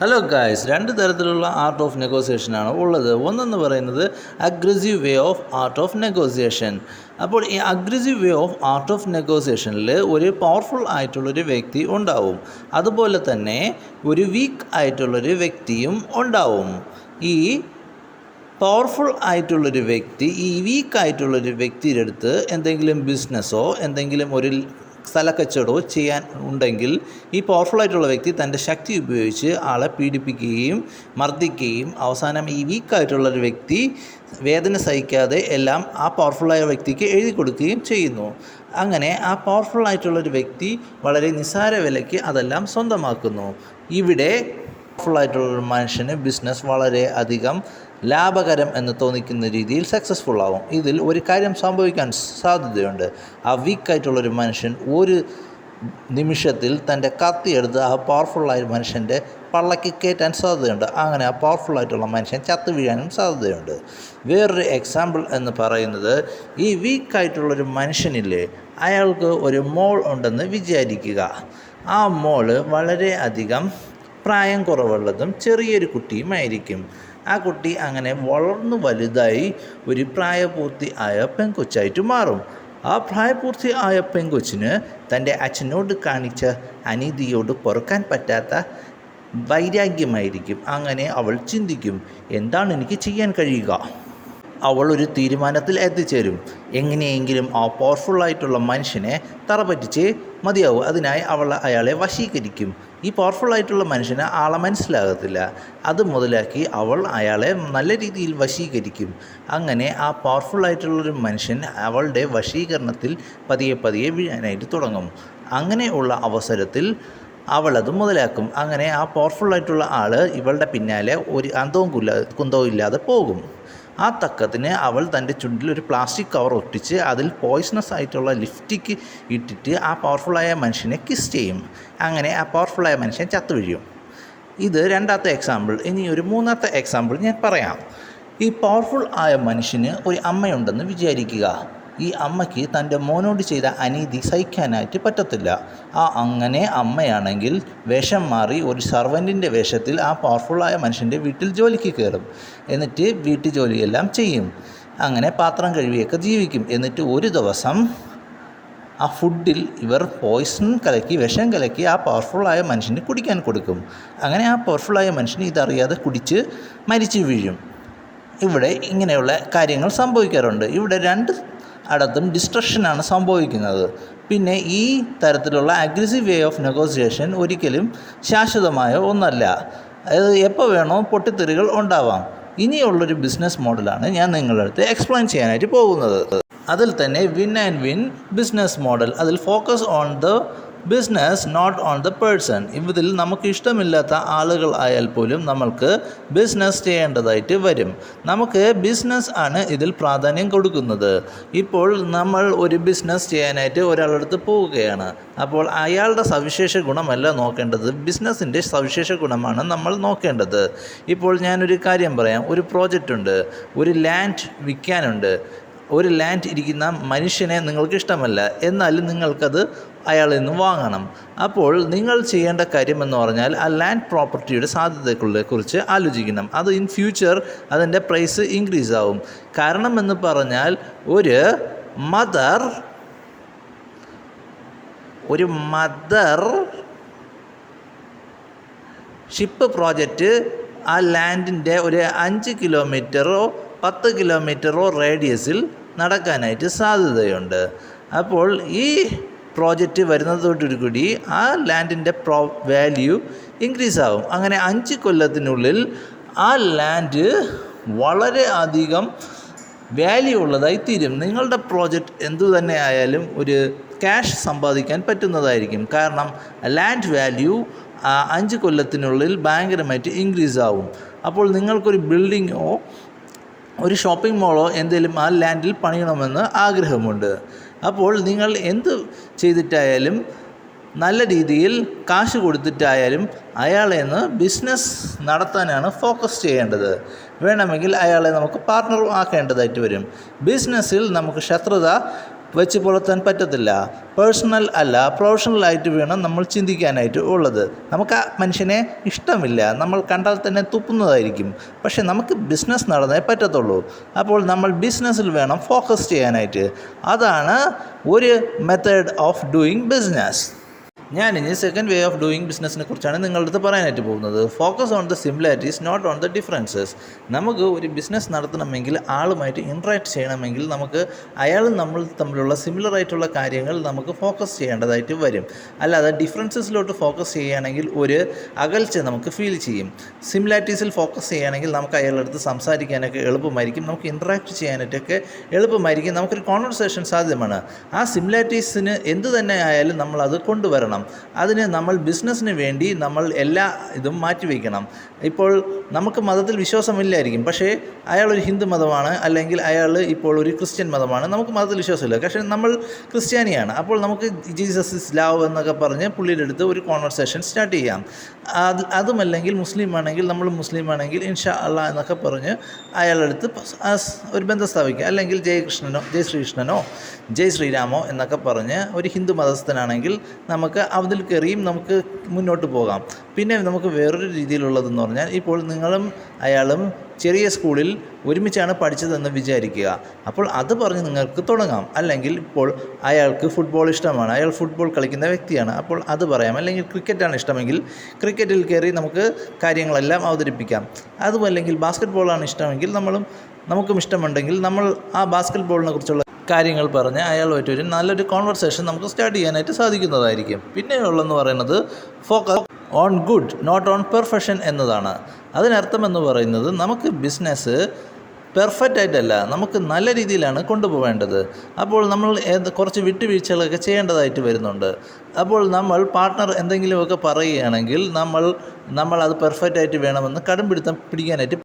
Hello guys, രണ്ട് തരത്തിലുള്ള art of negotiation ആണ് ഉള്ളത്. ഒന്നെന്ന് പറയുന്നത് aggressive way of art of negotiation. അപ്പോൾ ഈ aggressive way of art of നെഗോസിയേഷനിൽ ഒരു പവർഫുൾ ആയിട്ടുള്ളൊരു വ്യക്തി ഉണ്ടാവും, അതുപോലെ തന്നെ ഒരു വീക്ക് ആയിട്ടുള്ളൊരു വ്യക്തിയും ഉണ്ടാവും. ഈ പവർഫുൾ ആയിട്ടുള്ളൊരു വ്യക്തി ഈ വീക്ക് ആയിട്ടുള്ളൊരു വ്യക്തിയുടെ അടുത്ത് എന്തെങ്കിലും ബിസിനസ്സോ എന്തെങ്കിലും ഒരു സ്ഥലക്കച്ചവടമോ ചെയ്യാൻ ഉണ്ടെങ്കിൽ ഈ പവർഫുൾ ആയിട്ടുള്ള വ്യക്തി തൻ്റെ ശക്തി ഉപയോഗിച്ച് ആളെ പീഡിപ്പിക്കുകയും മർദ്ദിക്കുകയും അവസാനം ഈ വീക്കായിട്ടുള്ളൊരു വ്യക്തി വേദന സഹിക്കാതെ എല്ലാം ആ പവർഫുള്ളായ വ്യക്തിക്ക് എഴുതി കൊടുക്കുകയും ചെയ്യുന്നു. അങ്ങനെ ആ പവർഫുൾ ആയിട്ടുള്ളൊരു വ്യക്തി വളരെ നിസ്സാര വിലയ്ക്ക് അതെല്ലാം സ്വന്തമാക്കുന്നു. ഇവിടെ പവർഫുള്ളായിട്ടുള്ളൊരു മനുഷ്യന് ബിസിനസ് വളരെ അധികം ലാഭകരം എന്ന് തോന്നിക്കുന്ന രീതിയിൽ സക്സസ്ഫുൾ ആവും. ഇതിൽ ഒരു കാര്യം സംഭവിക്കാൻ സാധ്യതയുണ്ട്. ആ വീക്കായിട്ടുള്ളൊരു മനുഷ്യൻ ഒരു നിമിഷത്തിൽ തൻ്റെ കത്തിയെടുത്ത് ആ പവർഫുള്ളായ മനുഷ്യൻ്റെ പള്ളക്ക് കയറ്റാൻ സാധ്യതയുണ്ട്. അങ്ങനെ ആ പവർഫുള്ളായിട്ടുള്ള മനുഷ്യൻ ചത്തു വീഴാനും സാധ്യതയുണ്ട്. വേറൊരു എക്സാമ്പിൾ എന്ന് പറയുന്നത്, ഈ വീക്കായിട്ടുള്ളൊരു മനുഷ്യനില്ലേ, അയാൾക്ക് ഒരു മോൾ ഉണ്ടെന്ന് വിചാരിക്കുക. ആ മോള് വളരെയധികം പ്രായം കുറവുള്ളതും ചെറിയൊരു കുട്ടിയുമായിരിക്കും. ആ കുട്ടി അങ്ങനെ വളർന്നു വലുതായി ഒരു പ്രായപൂർത്തി ആയ പെൺകൊച്ചായിട്ട് മാറും. ആ പ്രായപൂർത്തി ആയ പെൺകൊച്ചിന് തൻ്റെ അച്ഛനോട് കാണിച്ച അനീതിയോട് പൊറുക്കാൻ പറ്റാത്ത വൈരാഗ്യമായിരിക്കും. അങ്ങനെ അവൾ ചിന്തിക്കും, എന്താണ് എനിക്ക് ചെയ്യാൻ കഴിയുക? അവൾ ഒരു തീരുമാനത്തിൽ എത്തിച്ചേരും. എങ്ങനെയെങ്കിലും ആ പവർഫുള്ളായിട്ടുള്ള മനുഷ്യനെ തറപറ്റിച്ചേ മതിയാവും. അതിനായി അവൾ അയാളെ വശീകരിക്കും. ഈ പവർഫുള്ളായിട്ടുള്ള മനുഷ്യന് ആളെ മനസ്സിലാകത്തില്ല. അത് മുതലാക്കി അവൾ അയാളെ നല്ല രീതിയിൽ വശീകരിക്കും. അങ്ങനെ ആ പവർഫുള്ളായിട്ടുള്ളൊരു മനുഷ്യൻ അവളുടെ വശീകരണത്തിൽ പതിയെ പതിയെ വീഴാനായിട്ട് തുടങ്ങും. അങ്ങനെയുള്ള അവസരത്തിൽ അവളത് മുതലാക്കും. അങ്ങനെ ആ പവർഫുള്ളായിട്ടുള്ള ആൾ ഇവളുടെ പിന്നാലെ ഒരു അന്തവും കുന്തവും ഇല്ലാതെ പോകും. ആ തക്കത്തിന് അവൾ തൻ്റെ ചുണ്ടിൽ ഒരു പ്ലാസ്റ്റിക് കവർ ഒട്ടിച്ച് അതിൽ പോയ്സണസ് ആയിട്ടുള്ള ലിപ്സ്റ്റിക്ക് ഇട്ടിട്ട് ആ പവർഫുള്ളായ മനുഷ്യനെ കിസ് ചെയ്യും. അങ്ങനെ ആ പവർഫുള്ളായ മനുഷ്യൻ ചത്തുവീഴും. ഇത് രണ്ടാമത്തെ എക്സാമ്പിൾ. ഇനി ഒരു മൂന്നാമത്തെ എക്സാമ്പിൾ ഞാൻ പറയാം. ഈ പവർഫുൾ ആയ മനുഷ്യന് ഒരു അമ്മയുണ്ടെന്ന് വിചാരിക്കുക. ഈ അമ്മയ്ക്ക് തൻ്റെ മോനോട് ചെയ്ത അനീതി സഹിക്കാനായിട്ട് പറ്റത്തില്ല. അങ്ങനെ അമ്മയാണെങ്കിൽ വേഷം മാറി ഒരു സർവൻറ്റിൻ്റെ വേഷത്തിൽ ആ പവർഫുള്ളായ മനുഷ്യൻ്റെ വീട്ടിൽ ജോലിക്ക് കയറും. എന്നിട്ട് വീട്ടു ജോലിയെല്ലാം ചെയ്യും. അങ്ങനെ പാത്രം കഴുകിയൊക്കെ ജീവിക്കും. എന്നിട്ട് ഒരു ദിവസം ആ ഫുഡിൽ ഇവർ പോയ്സൺ കലക്കി, വിഷം കലക്കി ആ പവർഫുള്ളായ മനുഷ്യന് കുടിക്കാൻ കൊടുക്കും. അങ്ങനെ ആ പവർഫുള്ളായ മനുഷ്യന് ഇതറിയാതെ കുടിച്ച് മരിച്ചു വീഴും. ഇവിടെ ഇങ്ങനെയുള്ള കാര്യങ്ങൾ സംഭവിക്കാറുണ്ട്. ഇവിടെ രണ്ട് അടുത്തും ഡിസ്ട്രക്ഷനാണ് സംഭവിക്കുന്നത്. പിന്നെ ഈ തരത്തിലുള്ള അഗ്രസീവ് വേ ഓഫ് നെഗോസിയേഷൻ ഒരിക്കലും ശാശ്വതമായ ഒന്നല്ല. അത് എപ്പോൾ വേണോ പൊട്ടിത്തെറികൾ ഉണ്ടാവാം. ഇനിയുള്ളൊരു ബിസിനസ് മോഡലാണ് ഞാൻ നിങ്ങളുടെ അടുത്ത് എക്സ്പ്ലെയിൻ ചെയ്യാനായിട്ട് പോകുന്നത്. അതിൽ തന്നെ win and win business model. അതിൽ focus on the business, not on the person. ഇതിൽ നമുക്ക് ഇഷ്ടമില്ലാത്ത ആളുകൾ ആയാൽ പോലും നമ്മൾക്ക് ബിസിനസ് ചെയ്യേണ്ടതായിട്ട് വരും. നമുക്ക് ബിസിനസ് ആണ് ഇതിൽ പ്രാധാന്യം കൊടുക്കുന്നത്. ഇപ്പോൾ നമ്മൾ ഒരു ബിസിനസ് ചെയ്യാനായിട്ട് ഒരാളുടെ അടുത്ത് പോവുകയാണ്. അപ്പോൾ അയാളുടെ സവിശേഷ ഗുണമല്ല നോക്കേണ്ടത്, ബിസിനസ്സിൻ്റെ സവിശേഷ ഗുണമാണ് നമ്മൾ നോക്കേണ്ടത്. ഇപ്പോൾ ഞാനൊരു കാര്യം പറയാം. ഒരു പ്രോജക്റ്റ് ഉണ്ട്, ഒരു ലാൻഡ് വിൽക്കാനുണ്ട്. ഒരു ലാൻഡ് ഇരിക്കുന്ന മനുഷ്യനെ നിങ്ങൾക്ക് ഇഷ്ടമല്ല, എന്നാലും നിങ്ങൾക്കത് അയാളിൽ നിന്ന് വാങ്ങണം. അപ്പോൾ നിങ്ങൾ ചെയ്യേണ്ട കാര്യമെന്ന് പറഞ്ഞാൽ ആ ലാൻഡ് പ്രോപ്പർട്ടിയുടെ സാധ്യതകളെക്കുറിച്ച് ആലോചിക്കണം. അത് ഇൻ ഫ്യൂച്ചർ അതിൻ്റെ പ്രൈസ് ഇൻക്രീസ് ആവും. കാരണം എന്ന് പറഞ്ഞാൽ ഒരു മദർ ഷിപ്പ് പ്രോജക്റ്റ് ആ ലാൻഡിൻ്റെ ഒരു 5 കിലോമീറ്ററോ 10 കിലോമീറ്ററോ റേഡിയസിൽ നടക്കാനായിട്ട് സാധ്യതയുണ്ട്. അപ്പോൾ ഈ പ്രോജക്റ്റ് വരുന്നതോടുകൂടി ആ ലാൻഡിൻ്റെ വാല്യൂ ഇൻക്രീസ് ആവും. അങ്ങനെ 5 കൊല്ലത്തിനുള്ളിൽ ആ ലാൻഡ് വളരെ അധികം വാല്യൂ ഉള്ളതായി തീരും. നിങ്ങളുടെ പ്രോജക്റ്റ് എന്തു തന്നെ ആയാലും ഒരു ക്യാഷ് സമ്പാദിക്കാൻ പറ്റുന്നതായിരിക്കും. കാരണം ലാൻഡ് വാല്യൂ 5 കൊല്ലത്തിനുള്ളിൽ ഭയങ്കരമായിട്ട് ഇൻക്രീസ് ആവും. അപ്പോൾ നിങ്ങൾക്കൊരു ബിൽഡിങ്ങോ ഒരു ഷോപ്പിംഗ് മോളോ എന്തെങ്കിലും ആ ലാൻഡിൽ പണിയണമെന്ന് ആഗ്രഹമുണ്ട്. അപ്പോൾ നിങ്ങൾ എന്ത് ചെയ്തിട്ടായാലും നല്ല രീതിയിൽ കാശ് കൊടുത്തിട്ടായാലും അയാളെ നിന്ന് ബിസിനസ് നടത്താനാണ് ഫോക്കസ് ചെയ്യേണ്ടത്. വേണമെങ്കിൽ അയാളെ നമുക്ക് പാർട്ണർ ആക്കേണ്ടതായിട്ട് വരും. ബിസിനസ്സിൽ നമുക്ക് ശത്രുത വെച്ച് പുലർത്താൻ പറ്റത്തില്ല. പേഴ്സണൽ അല്ല, പ്രൊഫഷണലായിട്ട് വേണം നമ്മൾ ചിന്തിക്കാനായിട്ട് ഉള്ളത്. നമുക്ക് ആ മനുഷ്യനെ ഇഷ്ടമില്ല, നമ്മൾ കണ്ടാൽ തന്നെ തുപ്പുന്നതായിരിക്കും. പക്ഷേ നമുക്ക് ബിസിനസ് നടന്നേ പറ്റത്തുള്ളൂ. അപ്പോൾ നമ്മൾ ബിസിനസ്സിൽ വേണം ഫോക്കസ് ചെയ്യാനായിട്ട്. അതാണ് ഒരു മെത്തേഡ് ഓഫ് ഡൂയിങ് ബിസിനസ്. ഞാനിനി സെക്കൻഡ് വേ ഓഫ് ഡൂയിങ് ബിസിനസ്സിനെ കുറിച്ചാണ് നിങ്ങളുടെ അടുത്ത് പറയാനായിട്ട് പോകുന്നത്. Focus on the similarities, not on the differences. നമുക്ക് ഒരു ബിസിനസ് നടത്തണമെങ്കിൽ, ആളുമായിട്ട് ഇൻട്രാക്ട് ചെയ്യണമെങ്കിൽ, നമുക്ക് അയാളും നമ്മൾ തമ്മിലുള്ള സിമിലർ ആയിട്ടുള്ള കാര്യങ്ങൾ നമുക്ക് ഫോക്കസ് ചെയ്യേണ്ടതായിട്ട് വരും. അല്ലാതെ ഡിഫറൻസസിലോട്ട് ഫോക്കസ് ചെയ്യുകയാണെങ്കിൽ ഒരു അകൽച്ച നമുക്ക് ഫീൽ ചെയ്യും. സിമിലാരിറ്റീസിൽ ഫോക്കസ് ചെയ്യുകയാണെങ്കിൽ നമുക്ക് അയാളുടെ അടുത്ത് സംസാരിക്കാനൊക്കെ എളുപ്പമായിരിക്കും, നമുക്ക് ഇൻട്രാക്ട് ചെയ്യാനായിട്ടൊക്കെ എളുപ്പമായിരിക്കും, നമുക്കൊരു കോൺവെർസേഷൻ സാധ്യമാണ്. ആ സിമിലാരിറ്റീസിന് എന്ത് തന്നെ ആയാലും നമ്മളത് കൊണ്ടുവരണം. അതിന് നമ്മൾ ബിസിനസ്സിന് വേണ്ടി നമ്മൾ എല്ലാ ഇതും മാറ്റിവെക്കണം. ഇപ്പോൾ നമുക്ക് മതത്തിൽ വിശ്വാസമില്ലായിരിക്കും, പക്ഷേ അയാൾ ഒരു ഹിന്ദു മതമാണ്, അല്ലെങ്കിൽ അയാൾ ഇപ്പോൾ ഒരു ക്രിസ്ത്യൻ മതമാണ്, നമുക്ക് മതത്തിൽ വിശ്വാസമില്ല, പക്ഷേ നമ്മൾ ക്രിസ്ത്യാനിയാണ്. അപ്പോൾ നമുക്ക് ജീസസ് ഇസ് ലവ് എന്നൊക്കെ പറഞ്ഞ് പുള്ളിയുടെ അടുത്ത് ഒരു കോൺവെർസേഷൻ സ്റ്റാർട്ട് ചെയ്യാം. അതുമല്ലെങ്കിൽ മുസ്ലിം ആണെങ്കിൽ, നമ്മൾ മുസ്ലിം ആണെങ്കിൽ ഇൻഷാ അള്ളാ എന്നൊക്കെ പറഞ്ഞ് അയാളുടെ അടുത്ത് ഒരു ബന്ധം സ്ഥാപിക്കുക. അല്ലെങ്കിൽ ജയ് ശ്രീകൃഷ്ണനോ ജയ് ശ്രീരാമോ എന്നൊക്കെ പറഞ്ഞ് ഒരു ഹിന്ദു മതസ്ഥനാണെങ്കിൽ നമുക്ക് അതിൽ കയറിയും നമുക്ക് മുന്നോട്ട് പോകാം. പിന്നെ നമുക്ക് വേറൊരു രീതിയിലുള്ളതെന്ന് പറഞ്ഞാൽ, ഇപ്പോൾ നിങ്ങളും അയാളും ചെറിയ സ്കൂളിൽ ഒരുമിച്ചാണ് പഠിച്ചതെന്ന് വിചാരിക്കുക. അപ്പോൾ അത് പറഞ്ഞ് നിങ്ങൾക്ക് തുടങ്ങാം. അല്ലെങ്കിൽ ഇപ്പോൾ അയാൾക്ക് ഫുട്ബോൾ ഇഷ്ടമാണ്, അയാൾ ഫുട്ബോൾ കളിക്കുന്ന വ്യക്തിയാണ്, അപ്പോൾ അത് പറയാം. അല്ലെങ്കിൽ ക്രിക്കറ്റാണ് ഇഷ്ടമെങ്കിൽ ക്രിക്കറ്റിൽ കയറി നമുക്ക് കാര്യങ്ങളെല്ലാം അവതരിപ്പിക്കാം. അതുമല്ലെങ്കിൽ ബാസ്ക്കറ്റ് ബോളാണ് ഇഷ്ടമെങ്കിൽ നമുക്കും ഇഷ്ടമുണ്ടെങ്കിൽ നമ്മൾ ആ ബാസ്ക്കറ്റ് ബോളിനെ കുറിച്ചുള്ള കാര്യങ്ങൾ പറഞ്ഞ് അയാളുമായിട്ടൊരു നല്ലൊരു കോൺവെർസേഷൻ നമുക്ക് സ്റ്റാർട്ട് ചെയ്യാനായിട്ട് സാധിക്കുന്നതായിരിക്കും. പിന്നെയുള്ളതെന്ന് പറയുന്നത് focus on good, not on perfection എന്നതാണ്. അതിനർത്ഥം എന്ന് പറയുന്നത്, നമുക്ക് ബിസിനസ് പെർഫെക്റ്റ് ആയിട്ടല്ല, നമുക്ക് നല്ല രീതിയിലാണ് കൊണ്ടുപോകേണ്ടത്. അപ്പോൾ നമ്മൾ കുറച്ച് വിട്ടുവീഴ്ചകളൊക്കെ ചെയ്യേണ്ടതായിട്ട് വരുന്നുണ്ട്. അപ്പോൾ നമ്മൾ പാർട്ട്ണർ എന്തെങ്കിലുമൊക്കെ പറയുകയാണെങ്കിൽ നമ്മൾ അത് പെർഫെക്റ്റ് ആയിട്ട് വേണമെന്ന് പിടിക്കാനായിട്ട്